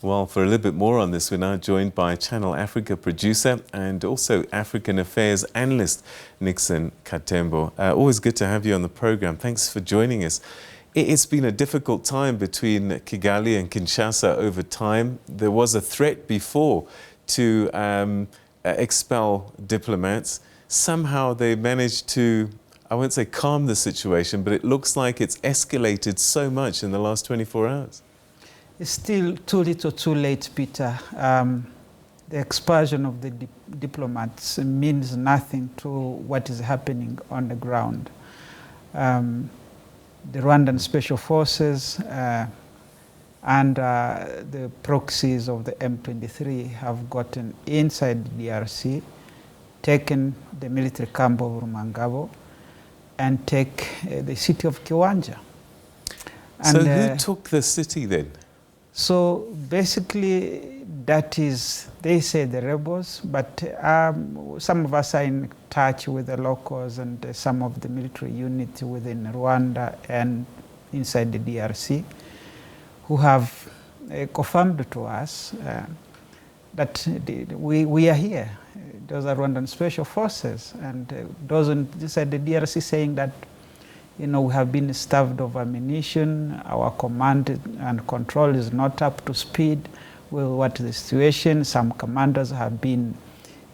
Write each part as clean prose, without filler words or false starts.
Well, for a little bit more on this, we're now joined by Channel Africa producer and also African Affairs analyst, Nixon Katembo. Always good to have you on the program. Thanks for joining us. It's been a difficult time between Kigali and Kinshasa over time. There was a threat before to expel diplomats. Somehow they managed to, I won't say calm the situation, but it looks like it's escalated so much in the last 24 hours. It's still too little too late, Peter. The expulsion of the diplomats means nothing to what is happening on the ground. The Rwandan special forces and the proxies of the M23 have gotten inside the DRC, taken the military camp of Rumangabo, and take the city of Kiwanja. So who took the city then? So basically, that is, they say the rebels, but some of us are in touch with the locals and some of the military units within Rwanda and inside the DRC, who have confirmed to us that we are here. Those are Rwandan special forces, and those inside the DRC saying that, you know, we have been starved of ammunition, our command and control is not up to speed with what the situation. Some commanders have been,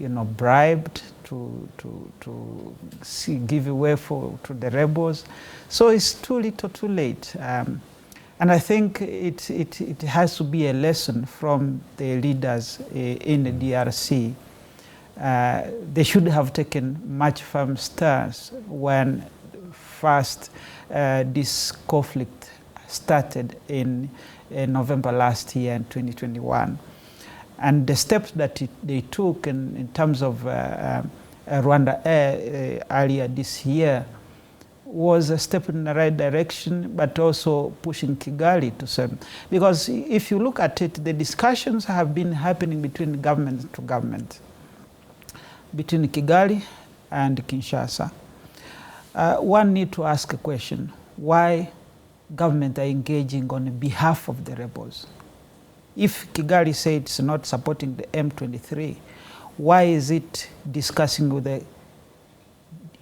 you know, bribed to give away to the rebels. So it's too little too late. And I think it has to be a lesson from the leaders in the DRC. They should have taken much firm stance when first this conflict started in November last year in 2021. And the steps that they took in terms of Rwanda earlier this year was a step in the right direction, but also pushing Kigali to some. Because if you look at it, the discussions have been happening between government to government, between Kigali and Kinshasa. One need to ask a question: why government are engaging on behalf of the rebels? If Kigali said it's not supporting the M23, why is it discussing with the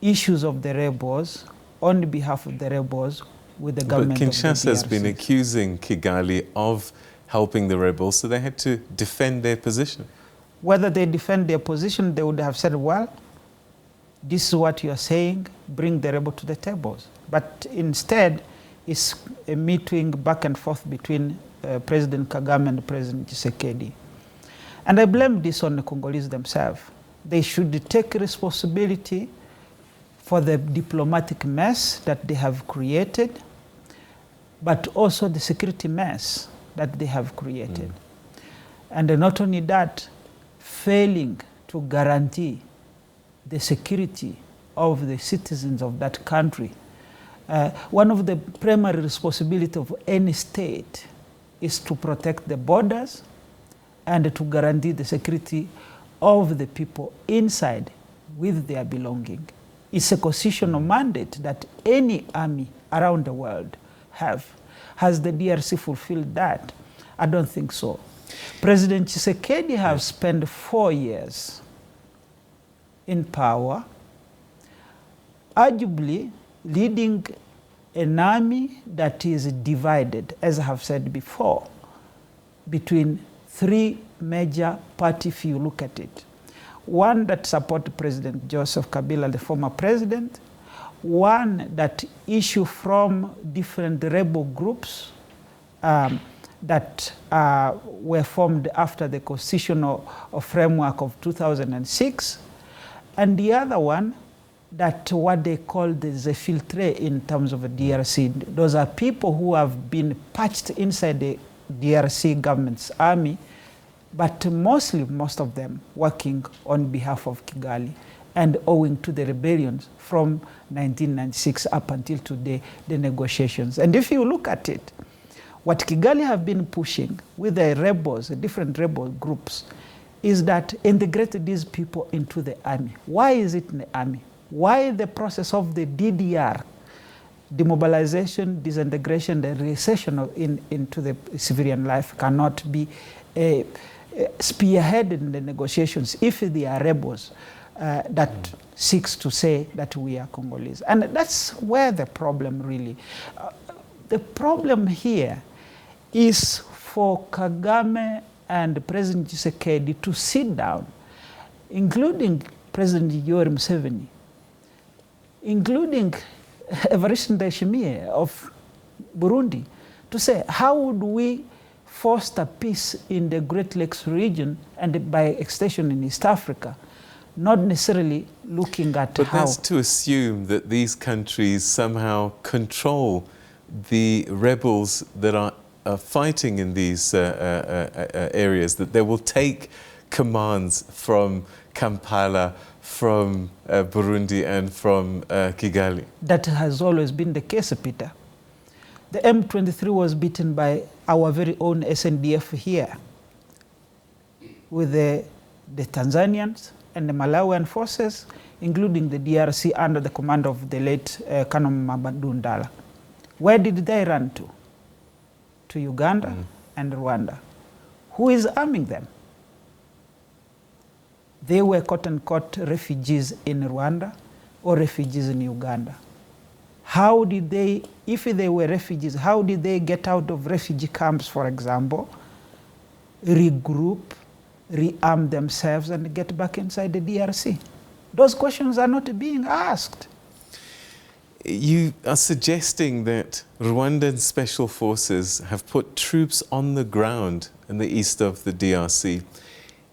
issues of the rebels on behalf of the rebels with the government? But Kinshasa has been accusing Kigali of helping the rebels, so they had to defend their position. Whether they defend their position, they would have said, well, this is what you are saying, bring the rebel to the tables. But instead, it's a meeting back and forth between President Kagame and President Tshisekedi. And I blame this on the Congolese themselves. They should take responsibility for the diplomatic mess that they have created, but also the security mess that they have created. And not only that, failing to guarantee the security of the citizens of that country. One of the primary responsibilities of any state is to protect the borders and to guarantee the security of the people inside with their belonging. It's a constitutional mandate that any army around the world have. Has the DRC fulfilled that? I don't think so. President Tshisekedi has spent 4 years in power, arguably leading an army that is divided, as I have said before, between 3 major parties if you look at it. One that supports President Joseph Kabila, the former president, one that issue from different rebel groups that were formed after the constitutional framework of 2006, and the other one that what they call the Zefiltre in terms of the DRC. Those are people who have been patched inside the DRC government's army, but mostly, most of them working on behalf of Kigali and owing to the rebellions from 1996 up until today, the negotiations. And if you look at it, what Kigali have been pushing with the rebels, the different rebel groups, is that integrate these people into the army. Why is it in the army? Why the process of the DDR demobilization, disintegration, the recession into the civilian life cannot be spearheaded in the negotiations if they are rebels that seeks to say that we are Congolese. And that's where the problem really, the problem here is for Kagame and President Tshisekedi to sit down, including President Yoweri Museveni, including Evariste Ndayishimiye of Burundi, to say how would we foster peace in the Great Lakes region and by extension in East Africa, not necessarily looking at but how... But that's to assume that these countries somehow control the rebels that are fighting in these areas, that they will take commands from Kampala, from Burundi and from Kigali. That has always been the case, Peter. The M23 was beaten by our very own SNDF here, with the Tanzanians and the Malawian forces, including the DRC under the command of the late Colonel Mamadou Ndala. Where did they run to? To Uganda and Rwanda. Who is arming them? They were quote-unquote refugees in Rwanda or refugees in Uganda. How did they, if they were refugees, how did they get out of refugee camps, for example, regroup, rearm themselves and get back inside the DRC? Those questions are not being asked. You are suggesting that Rwandan special forces have put troops on the ground in the east of the DRC.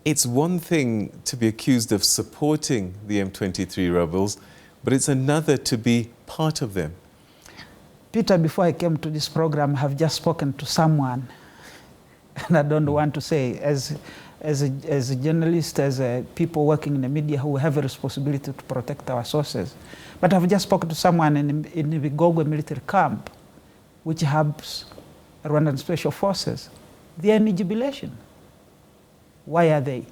It's one thing to be accused of supporting the M23 rebels, but it's another to be part of them. Peter, before I came to this program, I have just spoken to someone, and I don't want to say, as a journalist, as people working in the media who have a responsibility to protect our sources. But I've just spoken to someone in the Bigogwe military camp, which hubs Rwandan special forces. They are in jubilation. Why are they?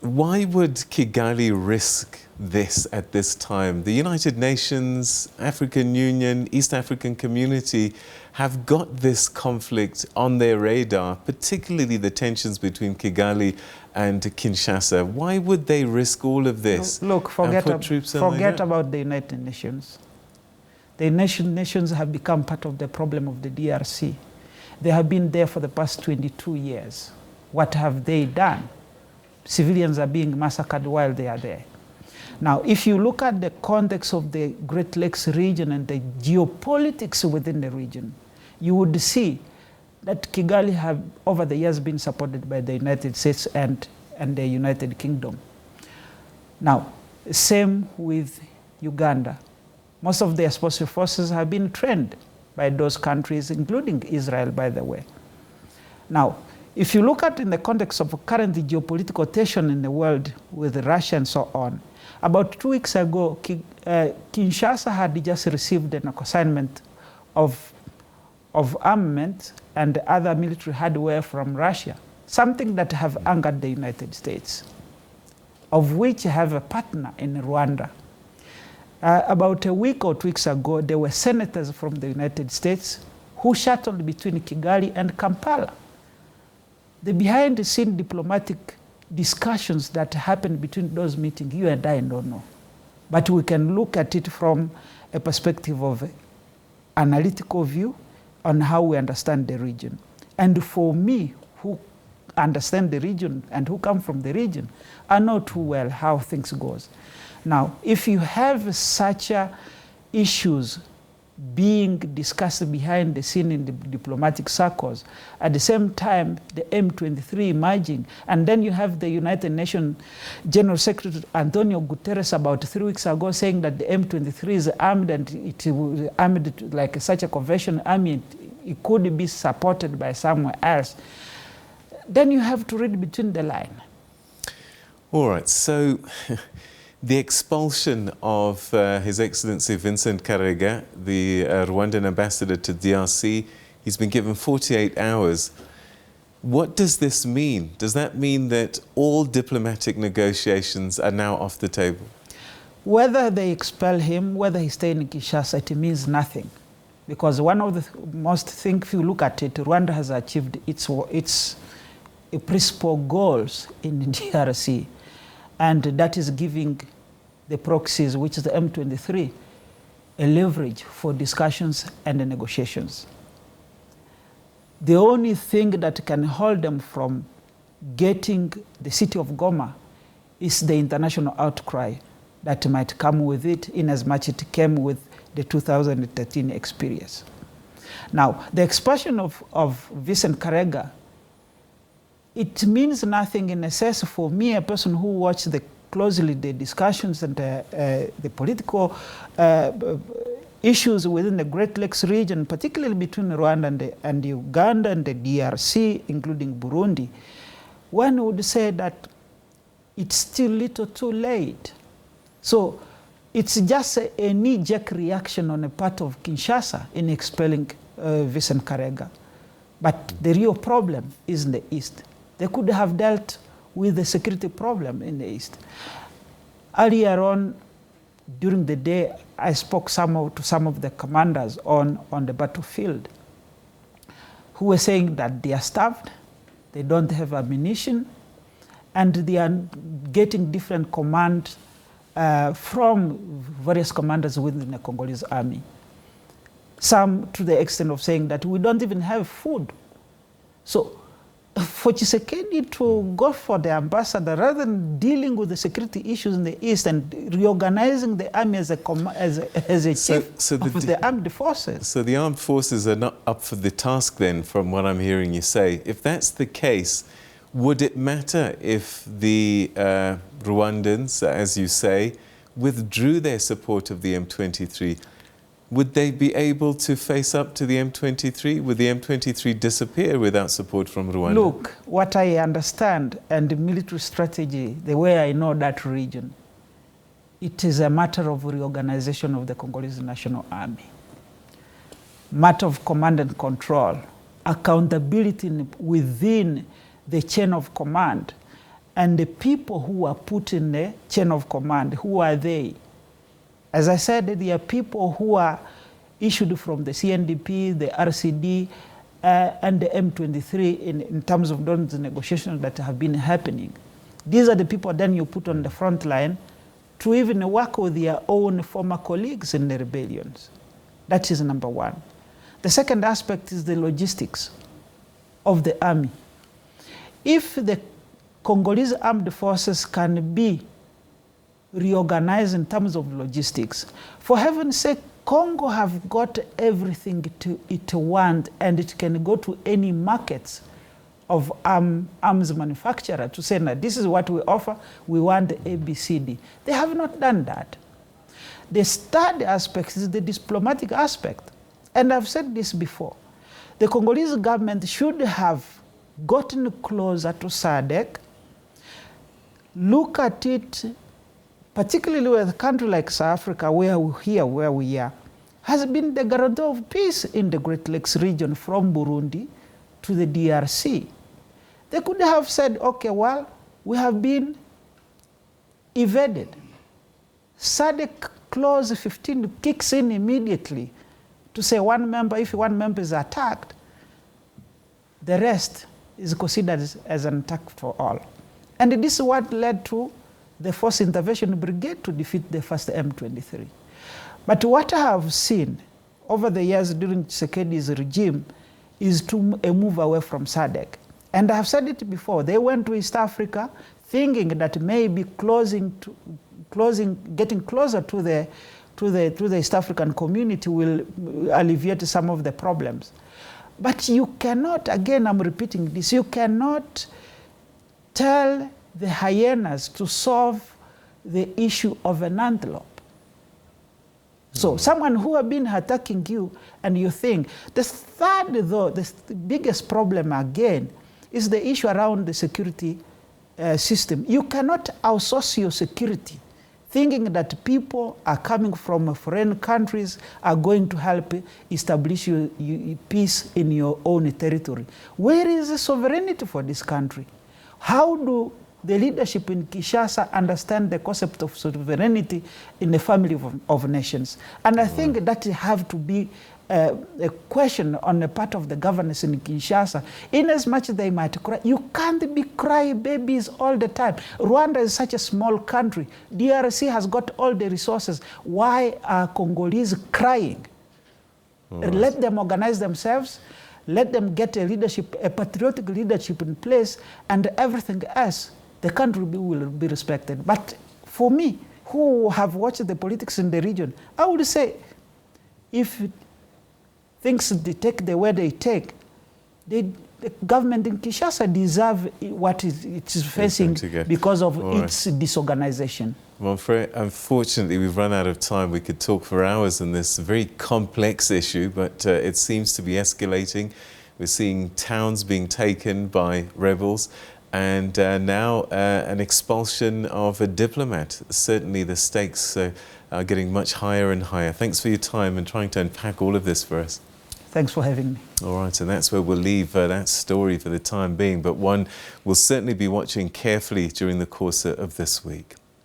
Why would Kigali risk this at this time? The United Nations, African Union, East African Community have got this conflict on their radar, particularly the tensions between Kigali and Kinshasa. Why would they risk all of this? Look, forget about the United Nations. The United Nations have become part of the problem of the DRC. They have been there for the past 22 years. What have they done? Civilians are being massacred while they are there. Now, if you look at the context of the Great Lakes region and the geopolitics within the region, you would see that Kigali have over the years been supported by the United States and the United Kingdom. Now, same with Uganda. Most of their special forces have been trained by those countries, including Israel, by the way. Now, if you look at in the context of current geopolitical tension in the world with Russia and so on, about 2 weeks ago, Kinshasa had just received an consignment of armament and other military hardware from Russia, something that have angered the United States, of which have a partner in Rwanda. About a week or 2 weeks ago, there were senators from the United States who shuttled between Kigali and Kampala. The behind-the-scene diplomatic discussions that happened between those meetings, you and I don't know. But we can look at it from a perspective of analytical view on how we understand the region. And for me, who understand the region and who come from the region, I know too well how things goes. Now, if you have such issues being discussed behind the scene in the diplomatic circles, at the same time the M23 emerging, and then you have the United Nations General Secretary Antonio Guterres about 3 weeks ago saying that the M23 is armed and it will armed like such a conventional army, it could be supported by somewhere else. Then you have to read between the lines. All right, so the expulsion of His Excellency Vincent Karega, the Rwandan ambassador to DRC, he's been given 48 hours. What does this mean? Does that mean that all diplomatic negotiations are now off the table? Whether they expel him, whether he stays in Kinshasa, it means nothing. Because one of the most things, if you look at it, Rwanda has achieved its principal goals in DRC. And that is giving the proxies, which is the M23, a leverage for discussions and negotiations. The only thing that can hold them from getting the city of Goma is the international outcry that might come with it, in as much it came with the 2013 experience. Now, the expulsion of Vincent Karega, it means nothing in a sense for me, a person who watched closely the discussions and the political issues within the Great Lakes region, particularly between Rwanda and Uganda and the DRC, including Burundi. One would say that it's still little too late. So it's just a knee-jerk reaction on the part of Kinshasa in expelling Vincent Karega. But the real problem is in the East. They could have dealt with the security problem in the East. Earlier on, during the day, I spoke to some of the commanders on the battlefield who were saying that they are starved, they don't have ammunition, and they are getting different commands from various commanders within the Congolese army. Some to the extent of saying that we don't even have food. So for Tshisekedi to go for the ambassador, rather than dealing with the security issues in the East and reorganizing the army as a chief of the armed forces. So the armed forces are not up for the task then, from what I'm hearing you say. If that's the case, would it matter if the Rwandans, as you say, withdrew their support of the M23? Would they be able to face up to the M23? Would the M23 disappear without support from Rwanda? Look, what I understand and the military strategy, the way I know that region, it is a matter of reorganization of the Congolese National Army. Matter of command and control, accountability within the chain of command, and the people who are put in the chain of command, who are they? As I said, there are people who are issued from the CNDP, the RCD, and the M23 in terms of those negotiations that have been happening. These are the people then you put on the front line to even work with their own former colleagues in the rebellions. That is number one. The second aspect is the logistics of the army. If the Congolese armed forces can be reorganized in terms of logistics, for heaven's sake, Congo have got everything it wants, and it can go to any markets of arms manufacturer to say that this is what we offer, we want the ABCD. They have not done that. The third aspect is the diplomatic aspect. And I've said this before. The Congolese government should have gotten closer to SADC, look at it, particularly with a country like South Africa, where we are, has been the guarantor of peace in the Great Lakes region from Burundi to the DRC. They could have said, okay, well, we have been evaded. SADC clause 15 kicks in immediately to say if one member is attacked, the rest is considered as an attack for all. And this is what led to the Force Intervention Brigade to defeat the first M23. But what I have seen over the years during Tshisekedi's regime is a move away from SADC. And I have said it before, they went to East Africa thinking that maybe getting closer to the East African community will alleviate some of the problems. But you cannot, again I'm repeating this, you cannot tell the hyenas to solve the issue of an antelope. So someone who has been attacking you and you think, the third though, the biggest problem again is the issue around the security system. You cannot outsource your security thinking that people are coming from foreign countries are going to help establish peace in your own territory. Where is the sovereignty for this country? How do the leadership in Kinshasa understand the concept of sovereignty in the family of nations. And I think that have to be a question on the part of the governors in Kinshasa. In as much as they might cry, you can't be crying babies all the time. Rwanda is such a small country. DRC has got all the resources. Why are Congolese crying? Let them organize themselves. Let them get a leadership, a patriotic leadership in place, and everything else, the country will be respected. But for me, who have watched the politics in the region, I would say, if things they take the way they take, the government in Kinshasa deserve what it is facing because of its disorganization. Well, unfortunately, we've run out of time. We could talk for hours on this very complex issue, but it seems to be escalating. We're seeing towns being taken by rebels, and now an expulsion of a diplomat. Certainly the stakes are getting much higher and higher. Thanks for your time and trying to unpack all of this for us. Thanks for having me. All right, and that's where we'll leave that story for the time being, but one we'll certainly be watching carefully during the course of this week.